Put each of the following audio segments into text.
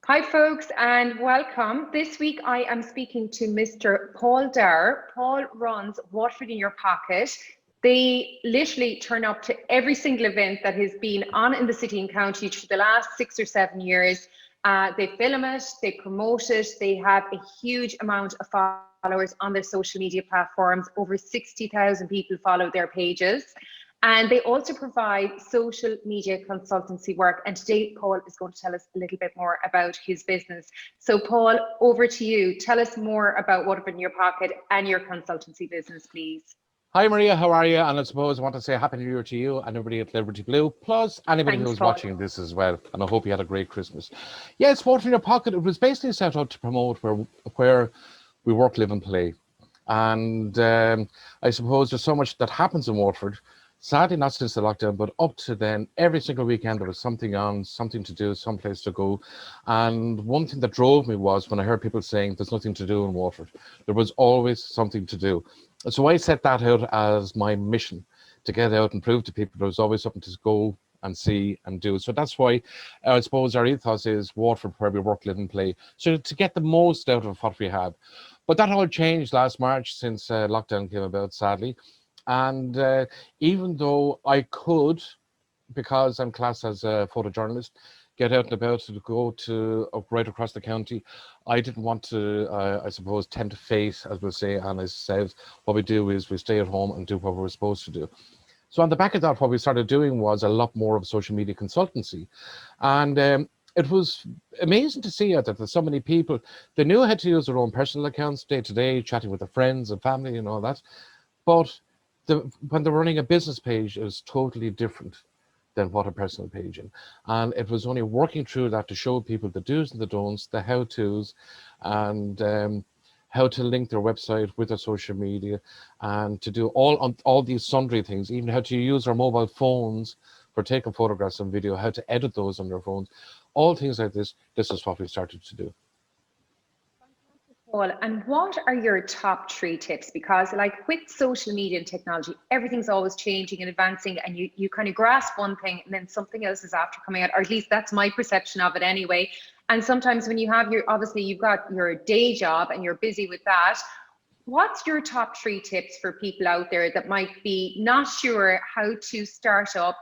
Hi, folks, and welcome. This week I am speaking to Mr. Paul Dower. Paul runs Waterford in Your Pocket. They literally turn up to every single event that has been on in the city and county for the last 6 or 7 years. They film it, they promote it, they have a huge amount of followers on their social media platforms. Over 60,000 people follow their pages. And they also provide social media consultancy work. And today, Paul is going to tell us a little bit more about his business. So, Paul, over to you. Tell us more about Waterford in Your Pocket and your consultancy business, please. Hi Maria, how are you? And I suppose I want to say Happy New Year to you and everybody at Liberty Blue, plus anybody Thanks, who's Paul. watching this as well. And I hope you had a great Christmas. Yes, Water in Your Pocket. It was basically set out to promote where we work, live, and play. And I suppose there's so much that happens in Waterford. Sadly, not since the lockdown, but up to then, every single weekend there was something on, something to do, someplace to go. And one thing that drove me was when I heard people saying there's nothing to do in Waterford. There was always something to do. So I set that out as my mission, to get out and prove to people there was always something to go and see and do. So that's why I suppose our ethos is Waterford, where we work, live, and play. So to get the most out of what we have. But that all changed last March since lockdown came about, sadly. And even though I could, because I'm classed as a photojournalist, get out and about to go to right across the county, I didn't want to, I suppose, tempt fate, as we'll say. And as I said, what we do is we stay at home and do what we're supposed to do. So on the back of that, what we started doing was a lot more of social media consultancy. And it was amazing to see that there's so many people, they knew how to use their own personal accounts day to day, chatting with their friends and family and all that. But when they're running a business page, it was totally different than what a personal page is. And it was only working through that to show people the do's and the don'ts, the how-tos, and how to link their website with their social media, and to do all these sundry things, even how to use their mobile phones for taking photographs and video, how to edit those on their phones, all things like this. This is what we started to do. Paul, and what are your top three tips? Because, like with social media and technology, everything's always changing and advancing, and you kind of grasp one thing and then something else is after coming out, or at least that's my perception of it anyway. And sometimes when you have obviously you've got your day job and you're busy with that, what's your top three tips for people out there that might be not sure how to start up,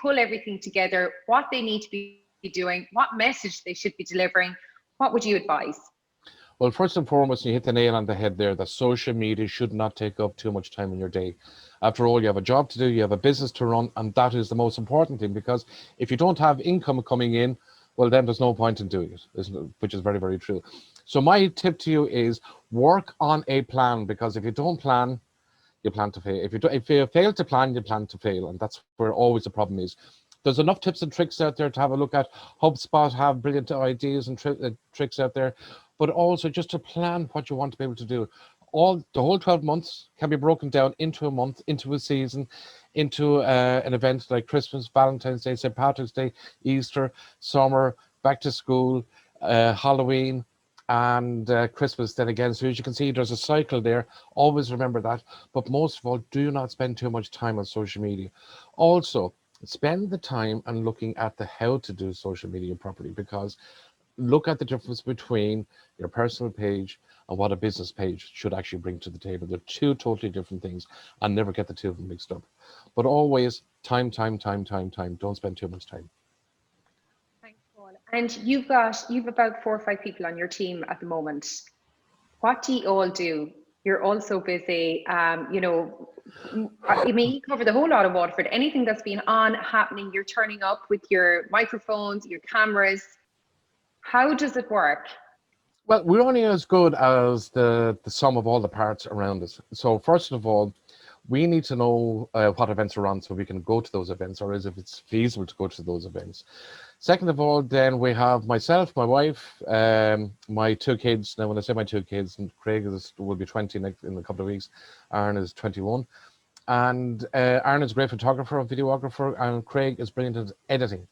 pull everything together, what they need to be doing, what message they should be delivering? What would you advise? Well, first and foremost, you hit the nail on the head there, that social media should not take up too much time in your day. After all, you have a job to do, you have a business to run, and that is the most important thing, because if you don't have income coming in, well, then there's no point in doing it, isn't it? Which is very, very true. So my tip to you is work on a plan, because if you don't plan, you plan to fail. If you fail to plan, you plan to fail, and that's where always the problem is. There's enough tips and tricks out there to have a look at. HubSpot have brilliant ideas and tricks out there, but also just to plan what you want to be able to do. The whole 12 months can be broken down into a month, into a season, into an event like Christmas, Valentine's Day, St. Patrick's Day, Easter, summer, back to school, Halloween, and Christmas then again. So as you can see, there's a cycle there. Always remember that. But most of all, do not spend too much time on social media. Also, spend the time and looking at the how to do social media properly, because look at the difference between your personal page and what a business page should actually bring to the table. They're two totally different things, and never get the two of them mixed up. But always time, time, time, time, time. Don't spend too much time. Thanks, Paul. And you've about 4 or 5 people on your team at the moment. What do you all do? You're all so busy. I mean, you cover the whole lot of Waterford. Anything that's been on happening, you're turning up with your microphones, your cameras. How does it work? Well, we're only as good as the sum of all the parts around us. So first of all, we need to know what events are on so we can go to those events, or as if it's feasible to go to those events. Second of all, then we have myself, my wife, my two kids. Now, when I say my two kids, Craig will be 20 in a couple of weeks. Aaron is 21. And Aaron is a great photographer, videographer, and Craig is brilliant at editing.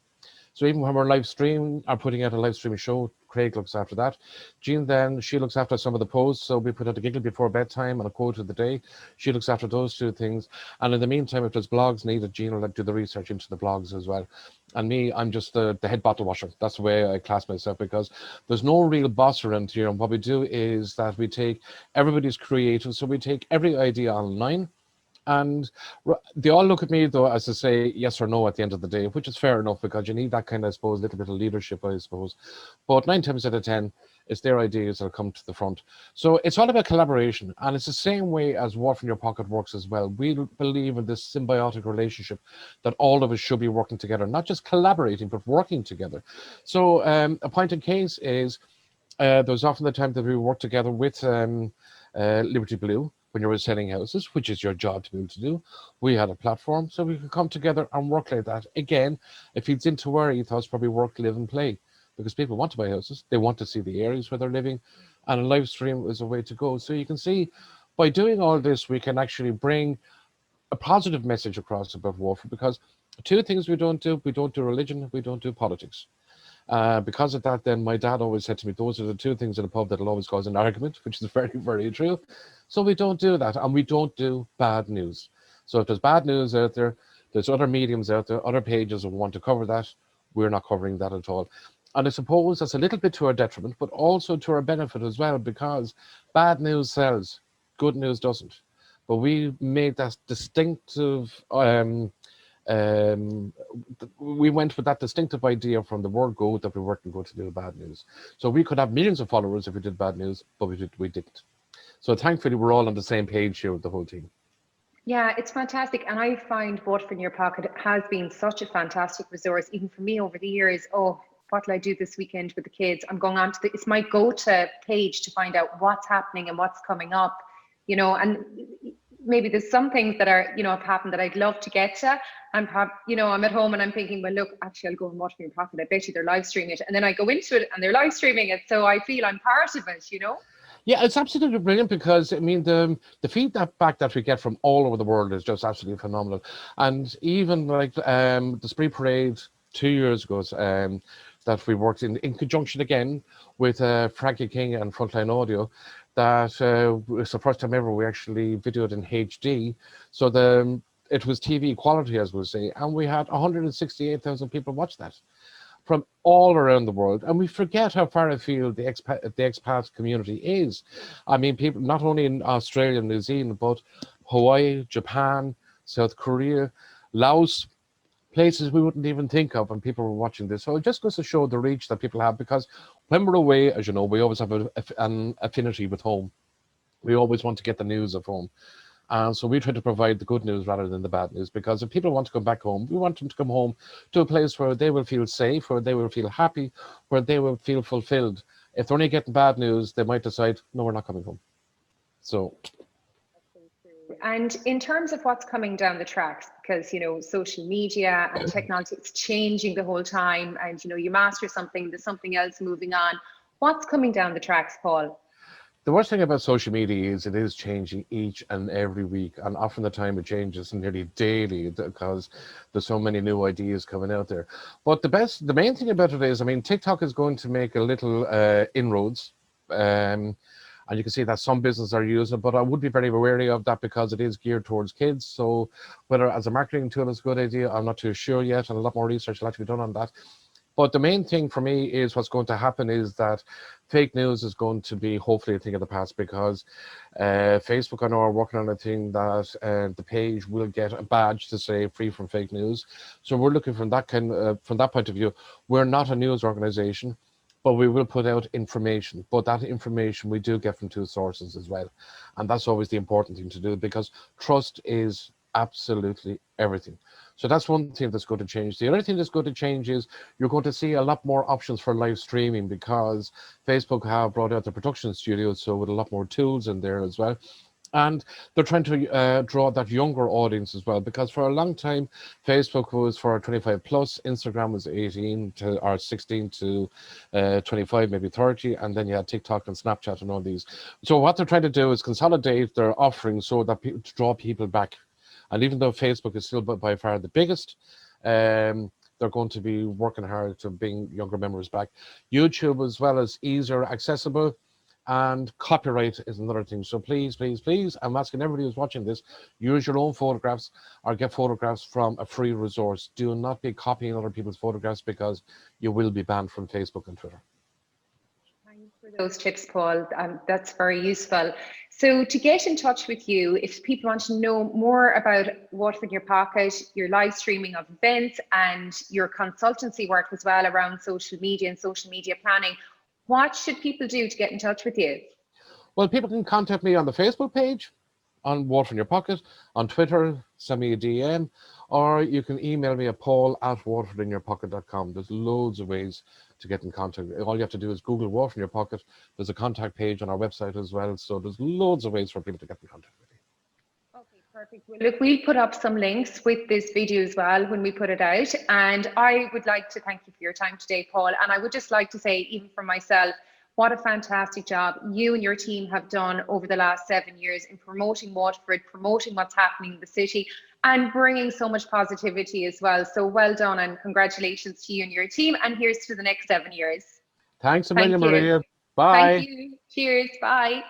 So even when we're live streaming or putting out a live streaming show, Craig looks after that. Jean then, she looks after some of the posts. So we put out a giggle before bedtime and a quote of the day. She looks after those two things. And in the meantime, if there's blogs needed, Jean will do the research into the blogs as well. And me, I'm just the head bottle washer. That's the way I class myself, because there's no real boss around here. And what we do is that we take everybody's creative. So we take every idea online, and they all look at me, though, as to say yes or no at the end of the day, which is fair enough, because you need that kind of, I suppose, little bit of leadership, I suppose. But 9 times out of 10, it's their ideas that come to the front. So it's all about collaboration. And it's the same way as Waterford in Your Pocket works as well. We believe in this symbiotic relationship that all of us should be working together, not just collaborating, but working together. So a point in case is there was often the time that we worked together with Liberty Blue, when you were selling houses, which is your job to be able to do. We had a platform, so we could come together and work like that. Again, it feeds into our ethos, probably work, live and play, because people want to buy houses. They want to see the areas where they're living, and a live stream is a way to go. So you can see, by doing all this, we can actually bring a positive message across about Waterford, because two things we don't do religion, we don't do politics. Because of that, then my dad always said to me, those are the two things in a pub that'll always cause an argument, which is very, very true. So we don't do that, and we don't do bad news. So if there's bad news out there, there's other mediums out there, other pages that want to cover that. We're not covering that at all. And I suppose that's a little bit to our detriment, but also to our benefit as well, because bad news sells, good news doesn't. But we made that distinctive we went with that distinctive idea from the word go that we weren't going to do bad news. So we could have millions of followers if we did bad news, but we didn't. So thankfully, we're all on the same page here with the whole team. Yeah, it's fantastic. And I find Waterford in Your Pocket has been such a fantastic resource, even for me over the years. Oh, what will I do this weekend with the kids? I'm going on to it's my go-to page to find out what's happening and what's coming up, and maybe there's some things that are, have happened that I'd love to get to. I'm at home and I'm thinking, well, look, actually, I'll go and watch me in Pocket. I bet you they're live streaming it. And then I go into it and they're live streaming it. So I feel I'm part of it, Yeah, it's absolutely brilliant, because I mean the feedback back that we get from all over the world is just absolutely phenomenal. And even like the Spree Parade 2 years ago, that we worked in conjunction again with Frankie King and Frontline Audio, that it's the first time ever we actually videoed in HD. So it was TV quality, as we'll say, and we had 168,000 people watch that from all around the world. And we forget how far afield the expat community is. I mean, people not only in Australia and New Zealand, but Hawaii, Japan, South Korea, Laos, places we wouldn't even think of, and people were watching this. So it just goes to show the reach that people have, because when we're away, as you know, we always have an affinity with home. We always want to get the news of home. And so we try to provide the good news rather than the bad news, because if people want to come back home, we want them to come home to a place where they will feel safe, where they will feel happy, where they will feel fulfilled. If they're only getting bad news, they might decide, no, we're not coming home. So. And in terms of what's coming down the tracks, because, social media and technology, it's changing the whole time. And, you master something, there's something else moving on. What's coming down the tracks, Paul? The worst thing about social media is it is changing each and every week, and often the time it changes nearly daily, because there's so many new ideas coming out there. But the main thing about it is, I mean, TikTok is going to make a little inroads, and you can see that some businesses are using it, but I would be very wary of that, because it is geared towards kids. So whether as a marketing tool is a good idea, I'm not too sure yet, and a lot more research will have to be done on that. But the main thing for me is what's going to happen is that fake news is going to be hopefully a thing of the past, because Facebook, I know, are working on a thing that the page will get a badge to say free from fake news. So we're looking from that from that point of view. We're not a news organization, but we will put out information. But that information we do get from two sources as well. And that's always the important thing to do, because trust is absolutely everything. So that's one thing that's going to change. The other thing that's going to change is you're going to see a lot more options for live streaming, because Facebook have brought out the production studios, so with a lot more tools in there as well. And they're trying to draw that younger audience as well, because for a long time, Facebook was for 25 plus, Instagram was 18 to or 16 to 25, maybe 30, and then you had TikTok and Snapchat and all these. So what they're trying to do is consolidate their offerings so that to draw people back. And even though Facebook is still by far the biggest, they're going to be working hard to bring younger members back. YouTube as well as easier accessible, and copyright is another thing. So please, please, please, I'm asking everybody who's watching this, use your own photographs or get photographs from a free resource. Do not be copying other people's photographs, because you will be banned from Facebook and Twitter. Thanks for those tips, Paul. That's very useful. So to get in touch with you, if people want to know more about Waterford in Your Pocket, your live streaming of events and your consultancy work as well around social media and social media planning, what should people do to get in touch with you? Well, people can contact me on the Facebook page, on Waterford in Your Pocket, on Twitter, send me a DM, or you can email me at paul@waterfordinyourpocket.com. There's loads of ways to get in contact. All you have to do is Google Waterford in Your Pocket. There's a contact page on our website as well. So there's loads of ways for people to get in contact with you. Okay, perfect. Well, look, we'll put up some links with this video as well when we put it out. And I would like to thank you for your time today, Paul. And I would just like to say, even for myself, what a fantastic job you and your team have done over the last 7 years in promoting Waterford, promoting what's happening in the city, and bringing so much positivity as well. So well done, and congratulations to you and your team. And here's to the next 7 years. Thanks a million, Maria. Bye. Thank you. Cheers. Bye.